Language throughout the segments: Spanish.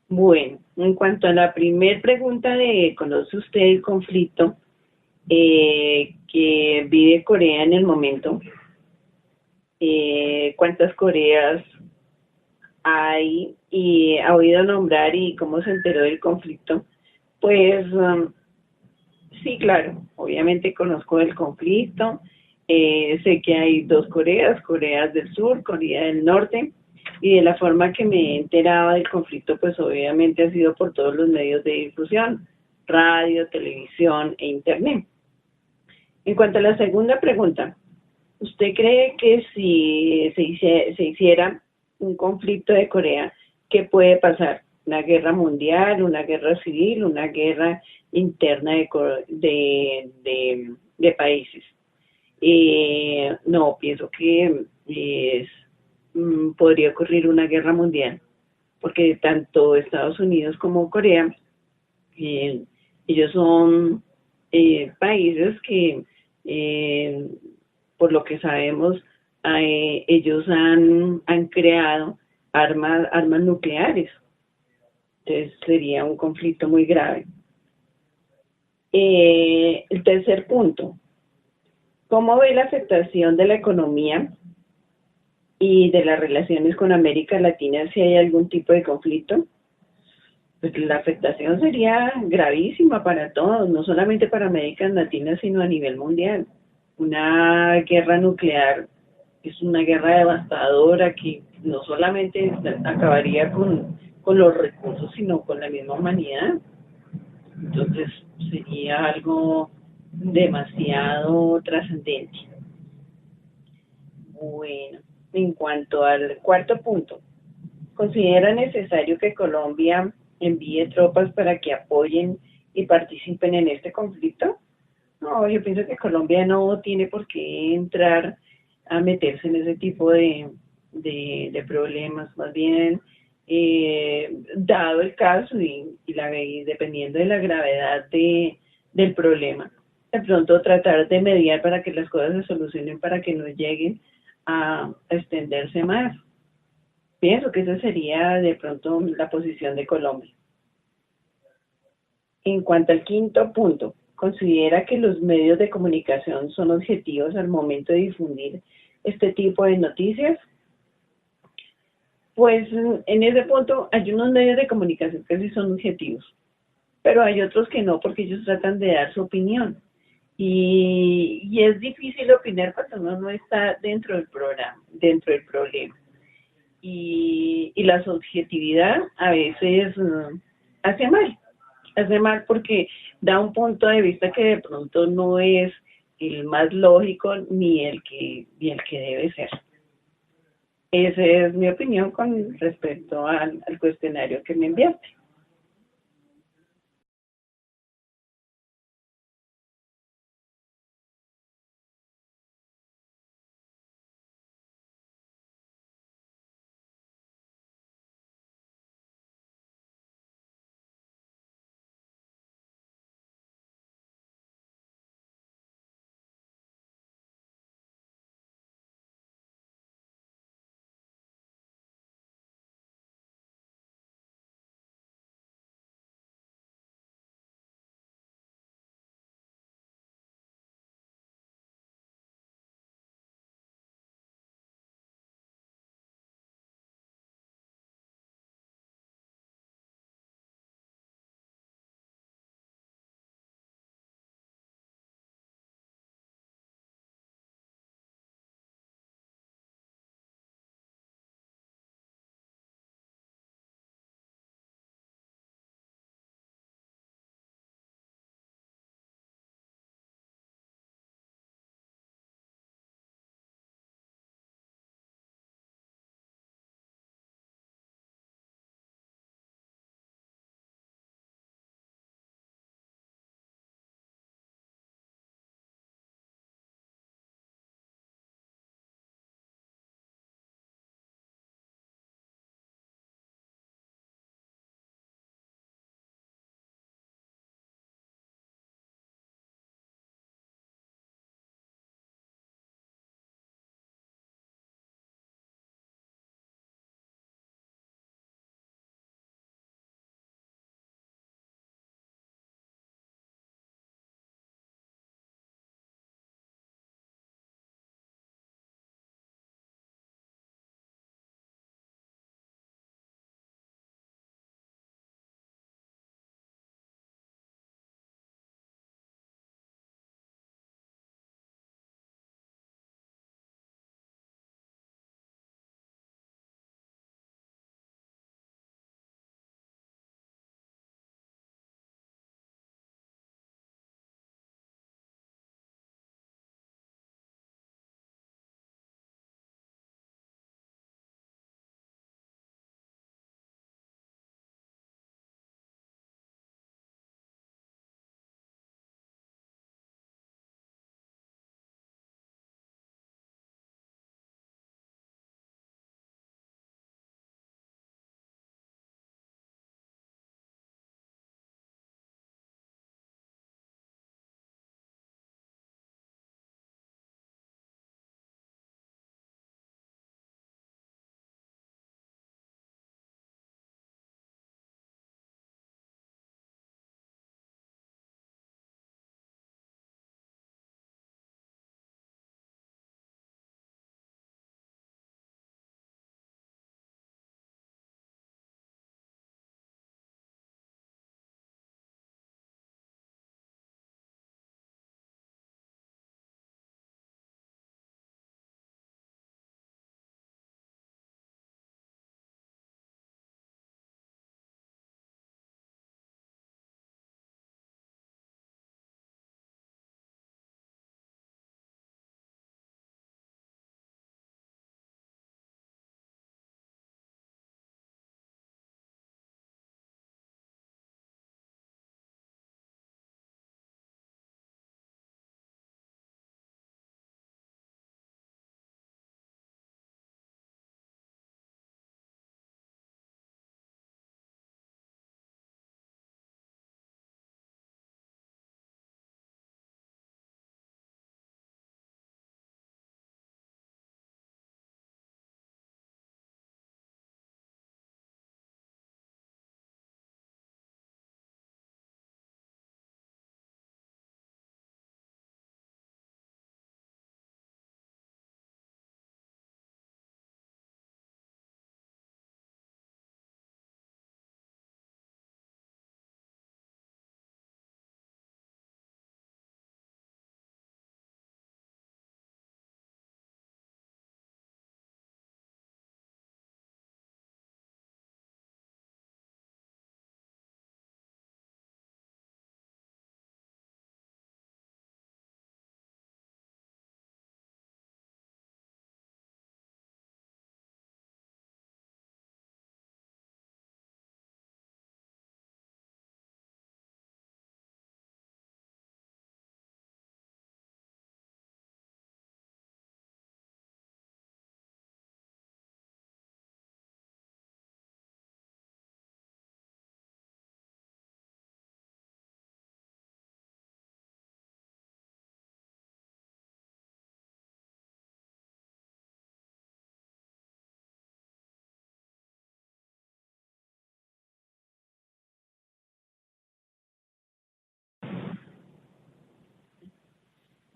Bueno, en cuanto a la primera pregunta de ¿conoce usted el conflicto que vive Corea en el momento? ¿Cuántas Coreas hay y ha oído nombrar y cómo se enteró del conflicto? Pues sí, claro, obviamente conozco el conflicto, sé que hay dos Coreas, Corea del Sur, Corea del Norte, y de la forma que me enteraba del conflicto, pues obviamente ha sido por todos los medios de difusión, radio, televisión e internet. En cuanto a la segunda pregunta, ¿usted cree que si se hiciera un conflicto de Corea, qué puede pasar? ¿Una guerra mundial, una guerra civil, una guerra interna de países? No, pienso que podría ocurrir una guerra mundial, porque tanto Estados Unidos como Corea, eh, ellos son países que eh, por lo que sabemos, ellos han creado armas nucleares. Entonces sería un conflicto muy grave. El tercer punto, ¿cómo ve la afectación de la economía y de las relaciones con América Latina si hay algún tipo de conflicto? Pues la afectación sería gravísima para todos, no solamente para América Latina, sino a nivel mundial. Una guerra nuclear es una guerra devastadora que no solamente acabaría con los recursos, sino con la misma humanidad. Entonces sería algo demasiado trascendente. Bueno, en cuanto al cuarto punto, ¿considera necesario que Colombia envíe tropas para que apoyen y participen en este conflicto? No, yo pienso que Colombia no tiene por qué entrar a meterse en ese tipo de problemas, más bien dado el caso y dependiendo de la gravedad del problema, de pronto tratar de mediar para que las cosas se solucionen, para que no lleguen a extenderse más. Pienso que esa sería de pronto la posición de Colombia. En cuanto al quinto punto, ¿considera que los medios de comunicación son objetivos al momento de difundir este tipo de noticias? Pues en ese punto hay unos medios de comunicación que sí son objetivos, pero hay otros que no porque ellos tratan de dar su opinión. Y es difícil opinar cuando uno no está dentro del programa, dentro del problema. Y la subjetividad a veces hace mal, hace mal porque da un punto de vista que de pronto no es el más lógico ni el que debe ser. Esa es mi opinión con respecto al cuestionario que me enviaste.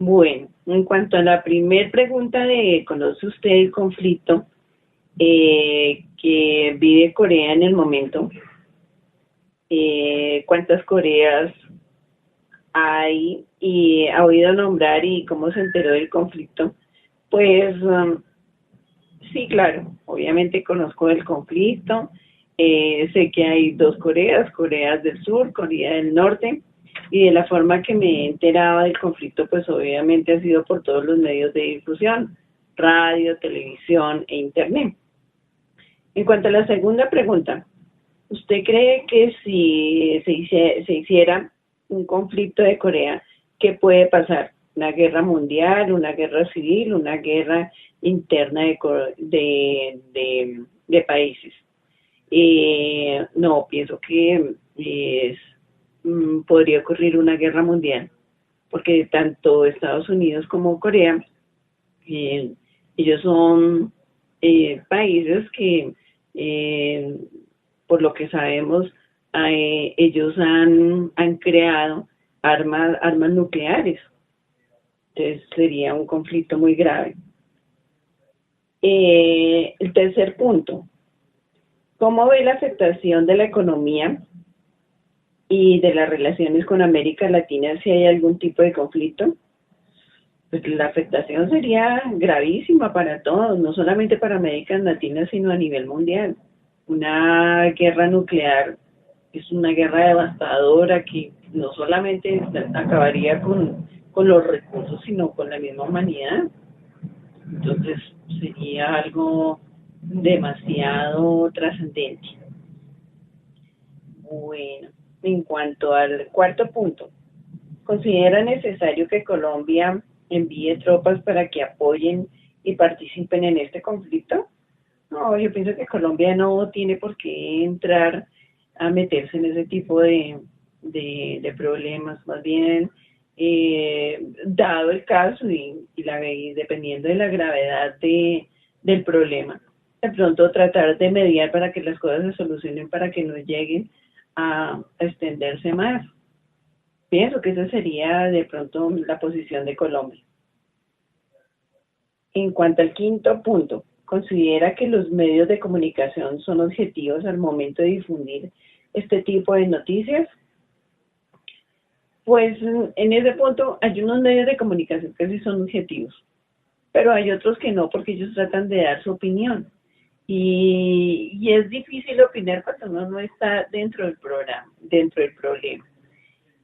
Bueno, en cuanto a la primera pregunta de ¿conoce usted el conflicto que vive Corea en el momento? ¿Cuántas Coreas hay y ha oído nombrar y cómo se enteró del conflicto? Pues sí, claro, obviamente conozco el conflicto, sé que hay dos Coreas, Corea del Sur, Corea del Norte, y de la forma que me enteraba del conflicto, pues obviamente ha sido por todos los medios de difusión, radio, televisión e internet. En cuanto a la segunda pregunta, ¿usted cree que si se hiciera un conflicto de Corea, qué puede pasar? ¿Una guerra mundial, una guerra civil, una guerra interna de países? No, pienso que podría ocurrir una guerra mundial, porque tanto Estados Unidos como Corea, eh, ellos son países que, eh, por lo que sabemos, ellos han creado armas nucleares. Entonces sería un conflicto muy grave. El tercer punto, ¿cómo ve la afectación de la economía y de las relaciones con América Latina si hay algún tipo de conflicto? Pues la afectación sería gravísima para todos, no solamente para América Latina, sino a nivel mundial. Una guerra nuclear es una guerra devastadora que no solamente acabaría con los recursos, sino con la misma humanidad. Entonces sería algo demasiado trascendente. Bueno, en cuanto al cuarto punto, ¿considera necesario que Colombia envíe tropas para que apoyen y participen en este conflicto? No, yo pienso que Colombia no tiene por qué entrar a meterse en ese tipo de problemas, más bien, dado el caso y dependiendo de la gravedad del problema, de pronto tratar de mediar para que las cosas se solucionen, para que no lleguen a extenderse más. Pienso que esa sería de pronto la posición de Colombia. En cuanto al quinto punto, ¿considera que los medios de comunicación son objetivos al momento de difundir este tipo de noticias? Pues en ese punto hay unos medios de comunicación que sí son objetivos, pero hay otros que no, porque ellos tratan de dar su opinión. Y es difícil opinar cuando uno no está dentro del programa, dentro del problema.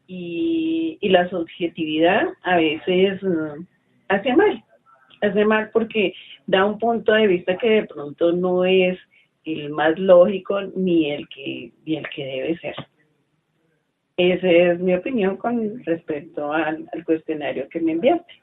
Y la subjetividad a veces hace mal, hace mal porque da un punto de vista que de pronto no es el más lógico ni el que debe ser. Esa es mi opinión con respecto al cuestionario que me enviaste.